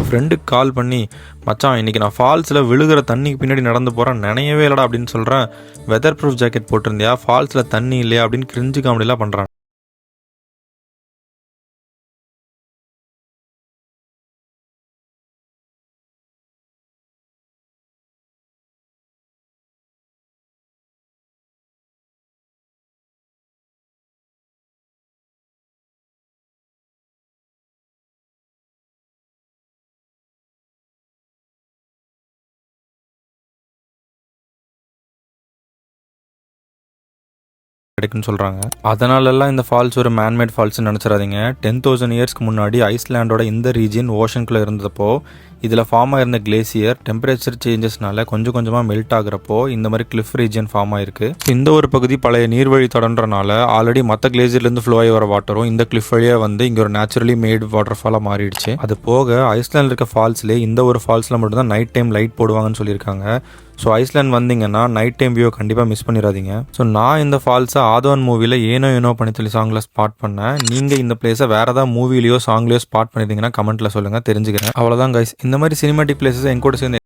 என் ஃப்ரெண்டுக்கு கால் பண்ணி, மச்சான் இன்றைக்கி நான் ஃபால்ஸில் விழுகிற தண்ணிக்கு பின்னாடி நடந்து போகிறேன், நினையவே இல்லைடா அப்படின்னு சொல்கிறேன். வெதர் ப்ரூஃப் ஜாக்கெட் போட்டிருந்தியா, ஃபால்ஸில் தண்ணி இல்லையா அப்படின்னு கிரிஞ்சு காமெடிலாம் பண்ணுறான். கிடைக்குன்னு சொல்கிறாங்க. அதனாலலாம் இந்த ஃபால்ஸ் ஒரு மேன்மேட் ஃபால்ஸ்னு நினச்சிடாதீங்க. 10,000 இயர்ஸ்க்கு முன்னாடி ஐஸ்லாண்டோட இந்த ரீஜியன் ஓஷனுக்குள்ளே இருந்தப்போ இதில் ஃபார்ம் ஆகிருந்த கிளேசியர் டெம்பரேச்சர் சேஞ்சஸ்னால கொஞ்சம் கொஞ்சமாக மெல்ட் ஆகிறப்போ இந்த மாதிரி கிளிஃப் ரீஜியன் ஃபார்ம் ஆயிருக்கு. இந்த ஒரு பகுதி பழைய நீர்வழி தொடர்ன்றனால ஆல்ரெடி மற்ற கிளேசியர்லேருந்து ஃப்ளோ ஆகி வர வாட்டரும் இந்த கிளிஃப் வழியாக வந்து இங்கே ஒரு நேச்சுரலி மேட் வாட்டர் ஃபாலாக மாறிடுச்சு. அது போக ஐஸ்லாண்டில் இருக்க ஃபால்ஸ்லேயே இந்த ஒரு ஃபால்ஸில் மட்டும்தான் நைட் டைம் லைட் போடுவாங்கன்னு சொல்லியிருக்காங்க. ஸோ ஐஸ்லாண்ட் வந்தீங்கன்னா நைட் டைம் வியூ கண்டிப்பாக மிஸ் பண்ணிடாதீங்க. ஸோ நான் இந்த ஃபால்ஸை ஆதவன் மூவியில் ஏனோ பண்ணி சொல்லி சாங்கில் ஸ்பாட் பண்ணேன். நீங்கள் இந்த பிளேஸை வேறு ஏதாவது மூவிலையோ சாங்லேயோ ஸ்பாட் பண்ணியிருந்தீங்கன்னா கமெண்ட்டில் சொல்லுங்கள், தெரிஞ்சுக்கிறேன். அவ்வளோதான் கைஸ். இந்த மாதிரி சினிமாட்டிக் பிளேஸஸ் என் கூட சேர்ந்து